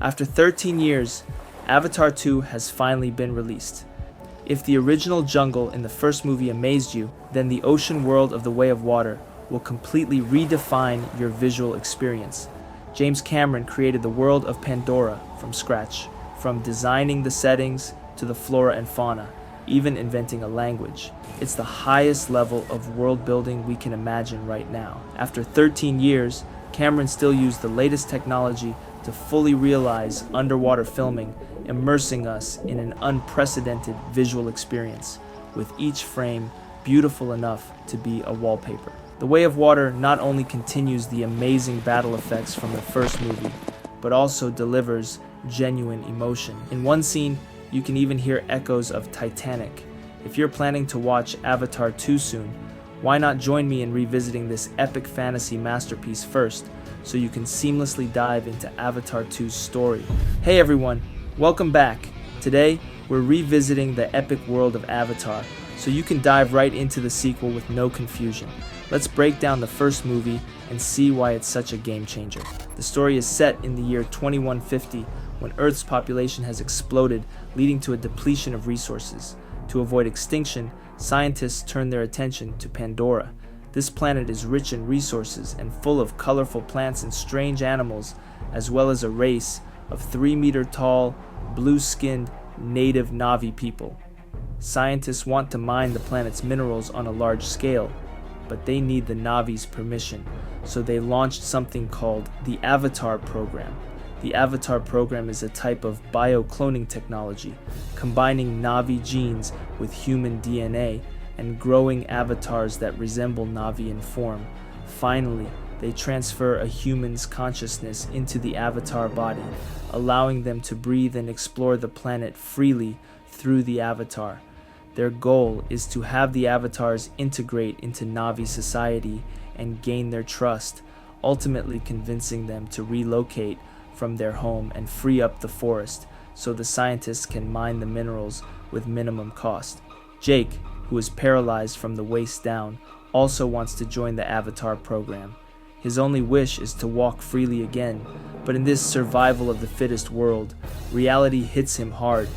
After 13 years, Avatar 2 has finally been released. If the original jungle in the first movie amazed you, then the ocean world of The Way of Water will completely redefine your visual experience. James Cameron created the world of Pandora from scratch, from designing the settings to the flora and fauna, even inventing a language. It's the highest level of world building we can imagine right now. After 13 years, Cameron still used the latest technology to fully realize underwater filming, immersing us in an unprecedented visual experience, with each frame beautiful enough to be a wallpaper. The Way of Water not only continues the amazing battle effects from the first movie, but also delivers genuine emotion. In one scene, you can even hear echoes of Titanic. If you're planning to watch Avatar 2 soon, why not join me in revisiting this epic fantasy masterpiece first, so you can seamlessly dive into Avatar 2's story. Hey everyone, welcome back. Today, we're revisiting the epic world of Avatar, so you can dive right into the sequel with no confusion. Let's break down the first movie and see why it's such a game changer. The story is set in the year 2150, when Earth's population has exploded, leading to a depletion of resources. To avoid extinction, scientists turn their attention to Pandora. This planet is rich in resources and full of colorful plants and strange animals, as well as a race of 3-meter-tall, blue-skinned, native Na'vi people. Scientists want to mine the planet's minerals on a large scale, but they need the Na'vi's permission, so they launched something called the Avatar program. The Avatar program is a type of biocloning technology, combining Na'vi genes with human DNA and growing avatars that resemble Na'vi in form. Finally, they transfer a human's consciousness into the avatar body, allowing them to breathe and explore the planet freely through the avatar. Their goal is to have the avatars integrate into Na'vi society and gain their trust, ultimately convincing them to relocate from their home and free up the forest so the scientists can mine the minerals with minimum cost. Jake, who is paralyzed from the waist down, also wants to join the Avatar program. His only wish is to walk freely again, but in this survival of the fittest world, reality hits him hard.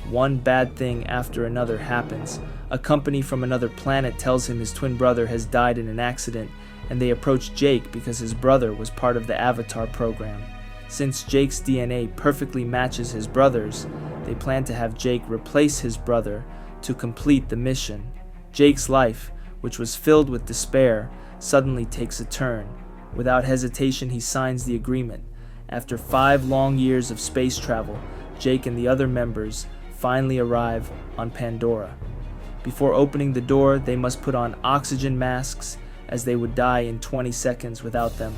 One bad thing after another happens. A company from another planet tells him his twin brother has died in an accident, and they approach Jake because his brother was part of the Avatar program. Since Jake's DNA perfectly matches his brother's, they plan to have Jake replace his brother to complete the mission. Jake's life, which was filled with despair, suddenly takes a turn. Without hesitation, he signs the agreement. After 5 long years of space travel, Jake and the other members finally arrive on Pandora. Before opening the door, they must put on oxygen masks, as they would die in 20 seconds without them.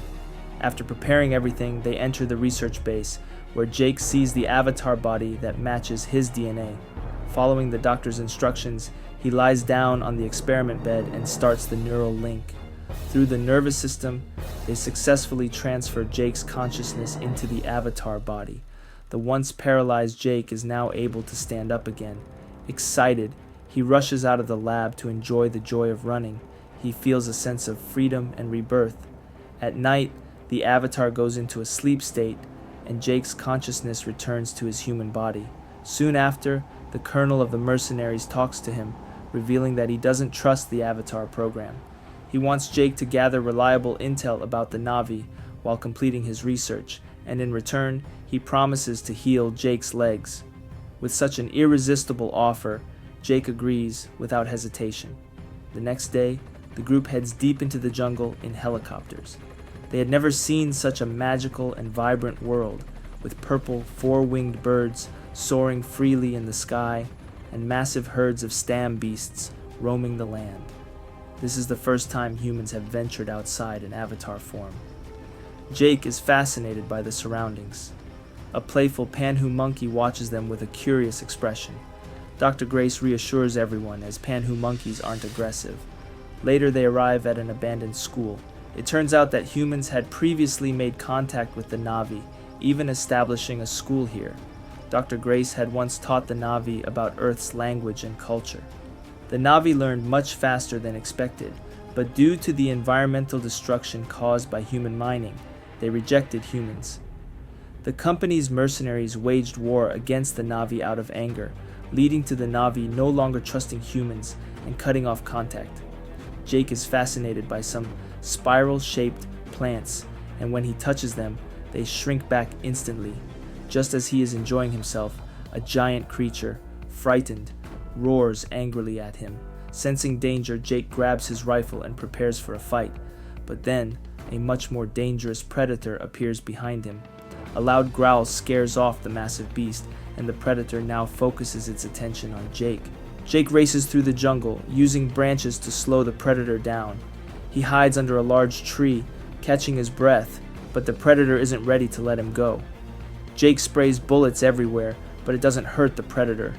After preparing everything, they enter the research base, where Jake sees the avatar body that matches his DNA. Following the doctor's instructions, he lies down on the experiment bed and starts the neural link. Through the nervous system, they successfully transfer Jake's consciousness into the avatar body. The once paralyzed Jake is now able to stand up again. Excited, he rushes out of the lab to enjoy the joy of running. He feels a sense of freedom and rebirth. At night, the avatar goes into a sleep state, and Jake's consciousness returns to his human body. Soon after, the colonel of the mercenaries talks to him, revealing that he doesn't trust the Avatar program. He wants Jake to gather reliable intel about the Na'vi while completing his research, and in return, he promises to heal Jake's legs. With such an irresistible offer, Jake agrees without hesitation. The next day, the group heads deep into the jungle in helicopters. They had never seen such a magical and vibrant world, with purple 4-winged birds soaring freely in the sky and massive herds of stam beasts roaming the land. This is the first time humans have ventured outside in avatar form. Jake is fascinated by the surroundings. A playful Panhu monkey watches them with a curious expression. Dr. Grace reassures everyone, as Panhu monkeys aren't aggressive. Later, they arrive at an abandoned school. It turns out that humans had previously made contact with the Na'vi, even establishing a school here. Dr. Grace had once taught the Na'vi about Earth's language and culture. The Na'vi learned much faster than expected, but due to the environmental destruction caused by human mining, they rejected humans. The company's mercenaries waged war against the Na'vi out of anger, leading to the Na'vi no longer trusting humans and cutting off contact. Jake is fascinated by some spiral-shaped plants, and when he touches them, they shrink back instantly. Just as he is enjoying himself, a giant creature, frightened, roars angrily at him. Sensing danger, Jake grabs his rifle and prepares for a fight, but then a much more dangerous predator appears behind him. A loud growl scares off the massive beast, and the predator now focuses its attention on Jake. Jake races through the jungle, using branches to slow the predator down. He hides under a large tree, catching his breath, but the predator isn't ready to let him go. Jake sprays bullets everywhere, but it doesn't hurt the predator.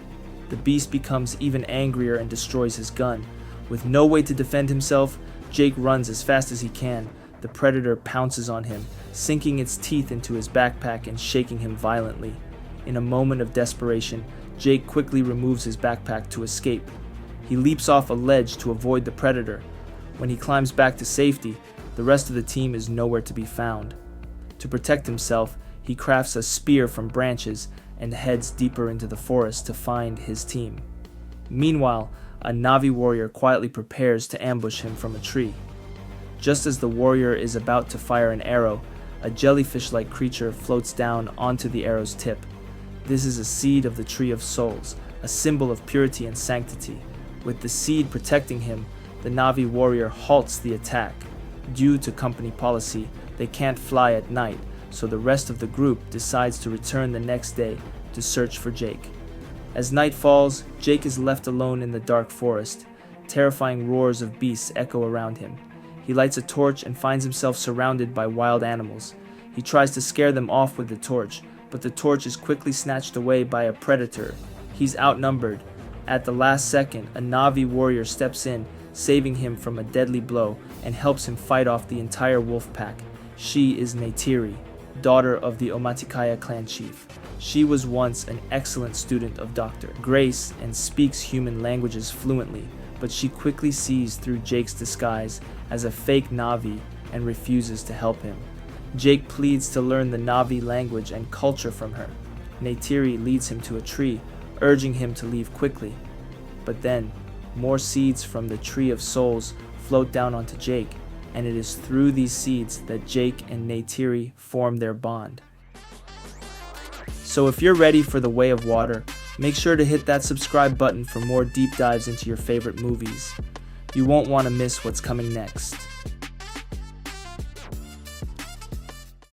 The beast becomes even angrier and destroys his gun. With no way to defend himself, Jake runs as fast as he can. The predator pounces on him, sinking its teeth into his backpack and shaking him violently. In a moment of desperation, Jake quickly removes his backpack to escape. He leaps off a ledge to avoid the predator. When he climbs back to safety, the rest of the team is nowhere to be found. To protect himself, he crafts a spear from branches and heads deeper into the forest to find his team. Meanwhile, a Na'vi warrior quietly prepares to ambush him from a tree. Just as the warrior is about to fire an arrow, a jellyfish-like creature floats down onto the arrow's tip. This is a seed of the Tree of Souls, a symbol of purity and sanctity. With the seed protecting him, the Na'vi warrior halts the attack. Due to company policy, they can't fly at night, so the rest of the group decides to return the next day to search for Jake. As night falls, Jake is left alone in the dark forest. Terrifying roars of beasts echo around him. He lights a torch and finds himself surrounded by wild animals. He tries to scare them off with the torch, but the torch is quickly snatched away by a predator. He's outnumbered. At the last second, a Na'vi warrior steps in, saving him from a deadly blow, and helps him fight off the entire wolf pack. She is Neytiri, daughter of the Omaticaya clan chief. She was once an excellent student of Dr. Grace and speaks human languages fluently, but she quickly sees through Jake's disguise as a fake Na'vi and refuses to help him. Jake pleads to learn the Na'vi language and culture from her. Neytiri leads him to a tree, urging him to leave quickly. But then, more seeds from the Tree of Souls float down onto Jake, and it is through these seeds that Jake and Neytiri form their bond. So if you're ready for the Way of Water, make sure to hit that subscribe button for more deep dives into your favorite movies. You won't want to miss what's coming next.